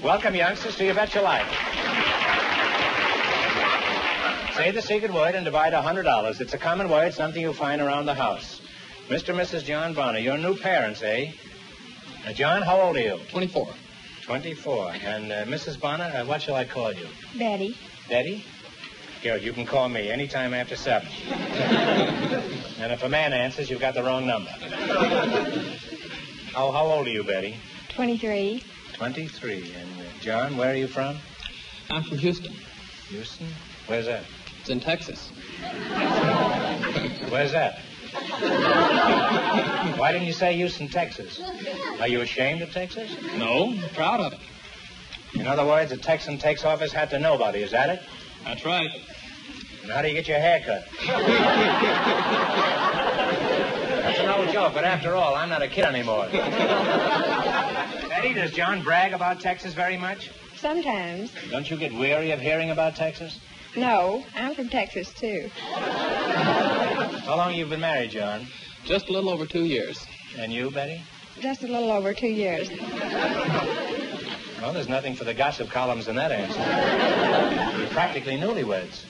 Welcome, youngsters, to You Bet Your Life. Say the secret word and divide $100. It's a common word, something you'll find around the house. Mr. and Mrs. John Bonner, your new parents, eh? John, how old are you? 24. 24. And Mrs. Bonner, what shall I call you? Betty. Betty? Good, you can call me anytime after 7. And if a man answers, you've got the wrong number. How old are you, Betty? 23. 23. And John, where are you from? I'm from Houston. Houston? Where's that? It's in Texas. Where's that? Why didn't you say Houston, Texas? Are you ashamed of Texas? No, I'm proud of it. In other words, a Texan takes off his hat to nobody, is that it? That's right. And how do you get your hair cut? That's an old joke, but after all, I'm not a kid anymore. Betty, does John brag about Texas very much? Sometimes. Don't you get weary of hearing about Texas? No, I'm from Texas, too. How long have you been married, John? Just a little over 2 years. And you, Betty? Just a little over 2 years. Well, there's nothing for the gossip columns in that answer. You're practically newlyweds.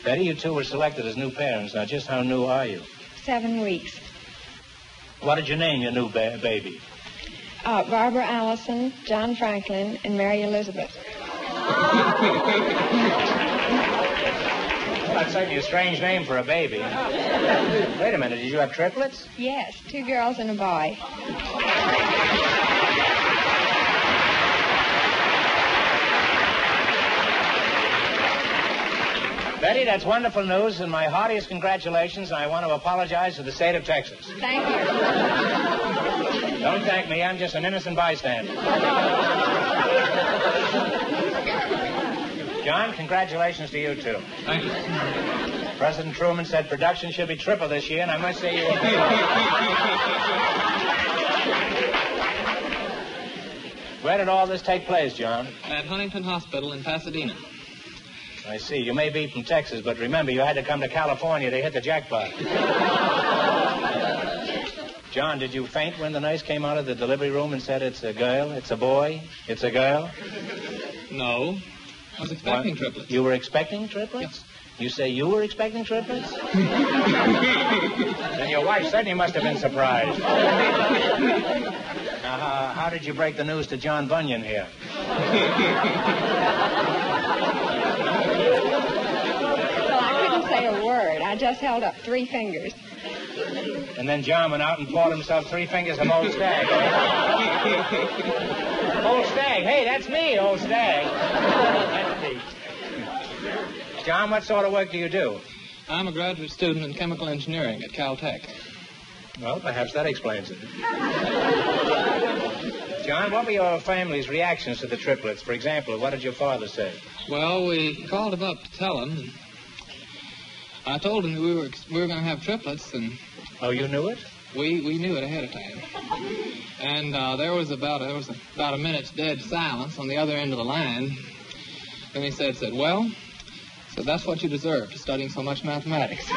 Betty, you two were selected as new parents. Now, just how new are you? 7 weeks. What did you name your new baby? Barbara Allison, John Franklin, and Mary Elizabeth. Well, that's certainly a strange name for a baby. Wait a minute, did you have triplets? Yes, 2 girls and a boy. Betty, that's wonderful news, and my heartiest congratulations, and I want to apologize to the state of Texas. Thank you. Don't thank me, I'm just an innocent bystander. John, congratulations to you, too. Thank you. President Truman said production should be triple this year, and I must say you were... Where did all this take place, John? At Huntington Hospital in Pasadena. I see. You may be from Texas, but remember, you had to come to California to hit the jackpot. John, did you faint when the nurse came out of the delivery room and said, it's a girl, it's a boy, it's a girl? No. I was expecting triplets. You were expecting triplets? Yes. You say you were expecting triplets? Then your wife certainly must have been surprised. Now, how did you break the news to John Bunyan here? Say a word. I just held up 3 fingers. And then John went out and poured himself 3 fingers of Old Stag. Old Stag. Hey, that's me, Old Stag. That's me. John, what sort of work do you do? I'm a graduate student in chemical engineering at Caltech. Well, perhaps that explains it. John, what were your family's reactions to the triplets? For example, what did your father say? Well, we called him up to tell him. I told him that we were going to have triplets, and... Oh, you knew it? We knew it ahead of time. And there was about a minute's dead silence on the other end of the line. Then he said, well, so that's what you deserve for studying so much mathematics.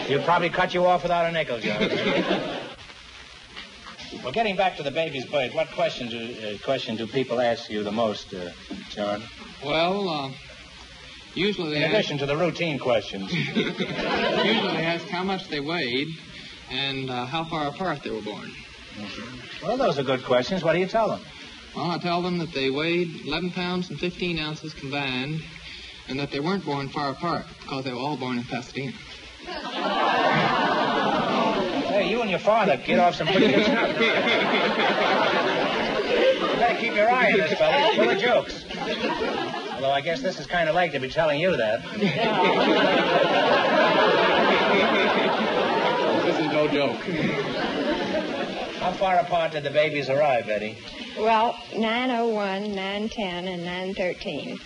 You'd probably cut you off without a nickel, John. Well, getting back to the baby's birth, what question do people ask you the most, John? Well, usually they In addition to the routine questions. Usually they ask how much they weighed and how far apart they were born. Mm-hmm. Well, those are good questions. What do you tell them? Well, I tell them that they weighed 11 pounds and 15 ounces combined, and that they weren't born far apart because they were all born in Pasadena. Hey, you and your father get off some pretty good stuff. You better keep your eye on this fella. He's full of jokes. Although I guess this is kind of late to be telling you that. This is no joke. How far apart did the babies arrive, Betty? Well, 9:01, 9:10, and 9:13.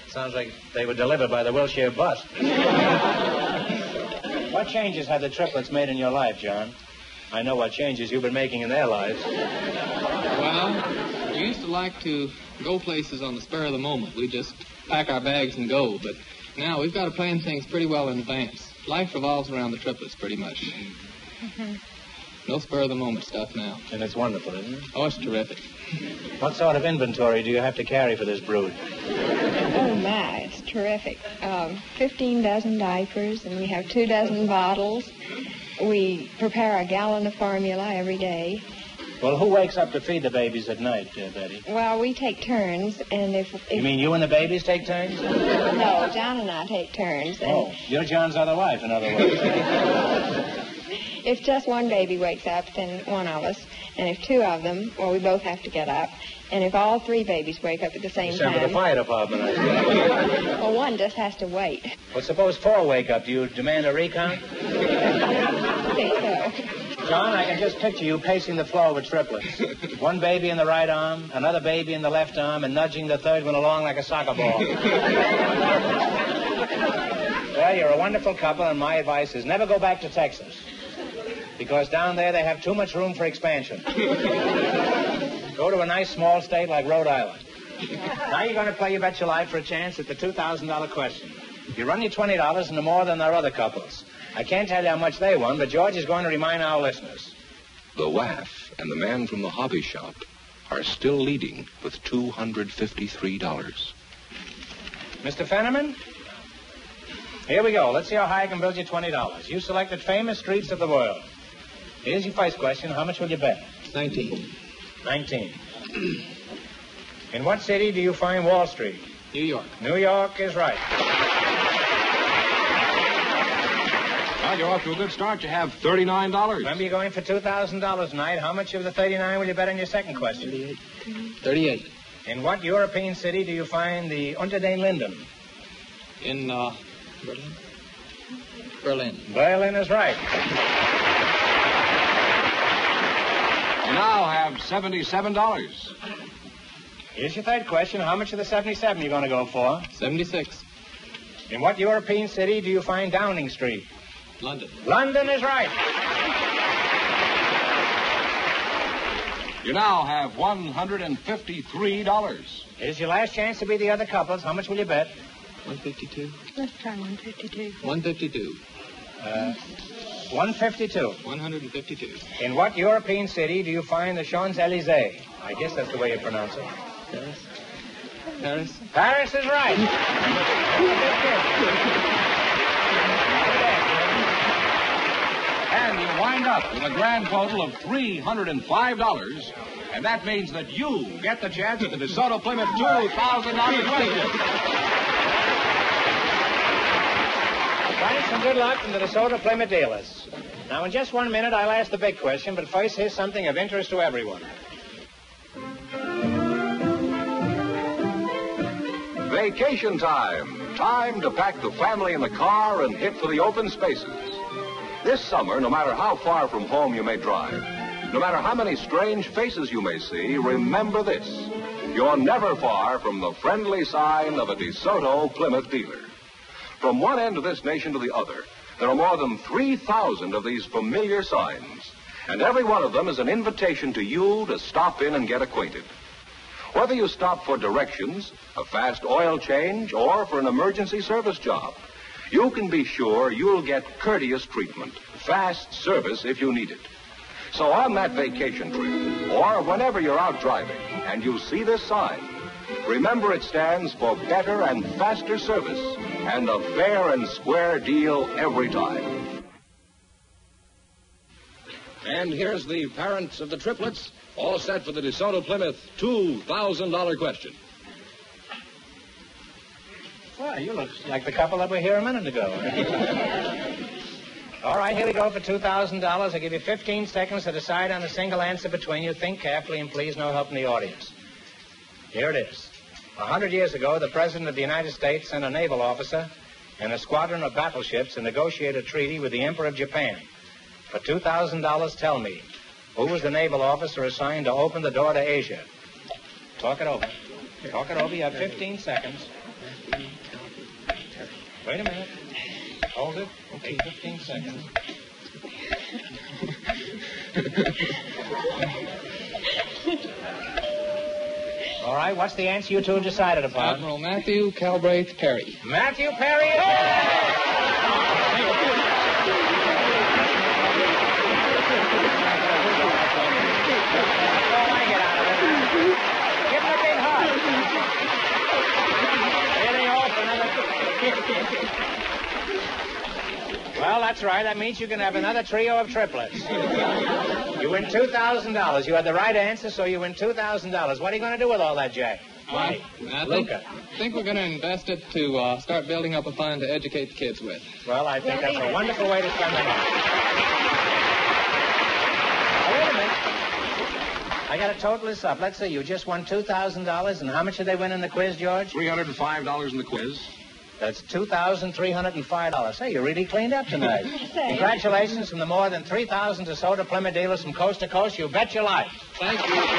Sounds like they were delivered by the Wilshire bus. What changes have the triplets made in your life, John? I know what changes you've been making in their lives. Well, we used to like to go places on the spur of the moment. We just pack our bags and go. But now we've got to plan things pretty well in advance. Life revolves around the triplets pretty much. Mm-hmm. No spur-of-the-moment stuff now. And it's wonderful, isn't it? Oh, it's terrific. What sort of inventory do you have to carry for this brood? Oh, my, it's terrific. 15 dozen diapers, and we have 2 dozen bottles. We prepare a gallon of formula every day. Well, who wakes up to feed the babies at night, Betty? Well, we take turns, and if You mean you and the babies take turns? No, John and I take turns. And Oh, you're John's other wife, in other words. if just one baby wakes up, then one of us. And if 2 of them, well, we both have to get up. And if all 3 babies wake up at the same Except for the time, fire department, I think. well, one just has to wait. Well, suppose 4 wake up. Do you demand a recount? I think so. John, I can just picture you pacing the floor with triplets. One baby in the right arm, another baby in the left arm, and nudging the third one along like a soccer ball. Well, you're a wonderful couple, and my advice is never go back to Texas. Because down there they have too much room for expansion. Go to a nice small state like Rhode Island. Now you're going to play You Bet Your Life for a chance at the $2,000 question. You run your $20 into more than their other couples. I can't tell you how much they won, but George is going to remind our listeners. The WAF and the man from the hobby shop are still leading with $253. Mr. Fenneman? Here we go. Let's see how high I can build you $20. You selected famous streets of the world. Here's your first question. How much will you bet? 19. 19. In what city do you find Wall Street? New York. New York is right. Well, you're off to a good start. You have $39. Remember, you're going for $2,000 tonight. How much of the 39 will you bet on your second question? 38. In what European city do you find the Unter den Linden? In, Berlin. Berlin is right. You now have $77. Here's your third question. How much of the 77 are you going to go for? 76. In what European city do you find Downing Street? London. London is right. You now have $153. Here's your last chance to be the other couples. How much will you bet? 152. Let's try 152. 152. 152. 152. In what European city do you find the Champs-Élysées? I guess that's the way you pronounce it. Paris. Paris. Paris is right. And you wind up with a grand total of $305. And that means that you get the chance at the DeSoto Plymouth $2,000 question. Thanks and good luck from the DeSoto Plymouth dealers. Now, in just 1 minute, I'll ask the big question, but first, here's something of interest to everyone. Vacation time. Time to pack the family in the car and hit for the open spaces. This summer, no matter how far from home you may drive, no matter how many strange faces you may see, remember this. You're never far from the friendly sign of a DeSoto Plymouth dealer. From one end of this nation to the other, there are more than 3,000 of these familiar signs, and every one of them is an invitation to you to stop in and get acquainted. Whether you stop for directions, a fast oil change, or for an emergency service job, you can be sure you'll get courteous treatment, fast service if you need it. So on that vacation trip, or whenever you're out driving and you see this sign, remember it stands for better and faster service and a fair and square deal every time. And here's the parents of the triplets, all set for the DeSoto Plymouth $2,000 question. Well, you look like the couple that were here a minute ago. All right, here we go for $2,000. I'll give you 15 seconds to decide on a single answer between you. Think carefully, and please no help from the audience. Here it is. 100 years ago, the President of the United States sent a naval officer and a squadron of battleships to negotiate a treaty with the Emperor of Japan. For $2,000, tell me, who was the naval officer assigned to open the door to Asia? Talk it over. Talk it over. You have 15 seconds. Wait a minute. Hold it. Okay, 15 seconds. All right, what's the answer you two have decided upon? Admiral Matthew Calbraith Perry. Matthew Perry. that's right. That means you can have another trio of triplets. You win $2,000. You had the right answer, so you win $2,000. What are you going to do with all that, Jack? I think we're going to invest it to start building up a fund to educate the kids with. Well, I think that's a wonderful way to spend the money. Now, wait a minute. I got to total this up. Let's see. You just won $2,000, and how much did they win in the quiz, George? $305 in the quiz. That's $2,305. Hey, you really cleaned up tonight. Congratulations from the more than 3,000 DeSoto Plymouth dealers from coast to coast. You bet your life. Thank you very much.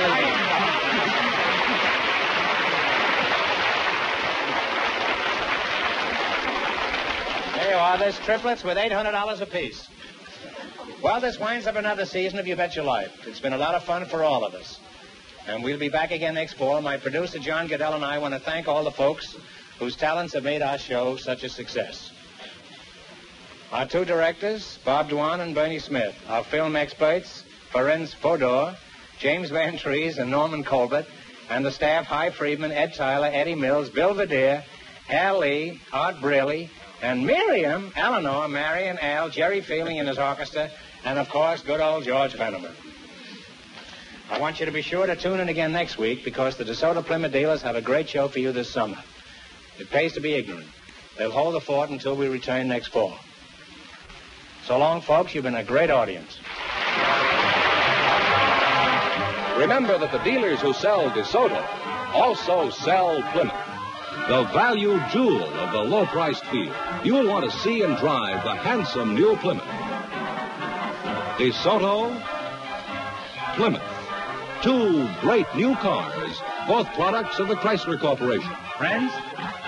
There you are. There's triplets with $800 apiece. Well, this winds up another season of You Bet Your Life. It's been a lot of fun for all of us. And we'll be back again next fall. My producer, John Goodell, and I want to thank all the folks whose talents have made our show such a success. Our two directors, Bob Dwan and Bernie Smith. Our film experts, Ferenc Fodor, James Van Trees, and Norman Colbert. And the staff, Hy Friedman, Ed Tyler, Eddie Mills, Bill Vadere, Al Lee, Art Braley, and Miriam, Eleanor, Marion, Al, Jerry Fielding and his orchestra, and, of course, good old George Fenneman. I want you to be sure to tune in again next week because the DeSoto Plymouth dealers have a great show for you this summer. It pays to be ignorant. They'll hold the fort until we return next fall. So long, folks. You've been a great audience. Remember that the dealers who sell DeSoto also sell Plymouth, the value jewel of the low-priced field. You'll want to see and drive the handsome new Plymouth. DeSoto, Plymouth. Two great new cars, both products of the Chrysler Corporation. Friends,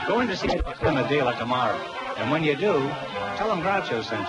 go in to see the Plymouth dealer tomorrow. And when you do, tell them Groucho sent you.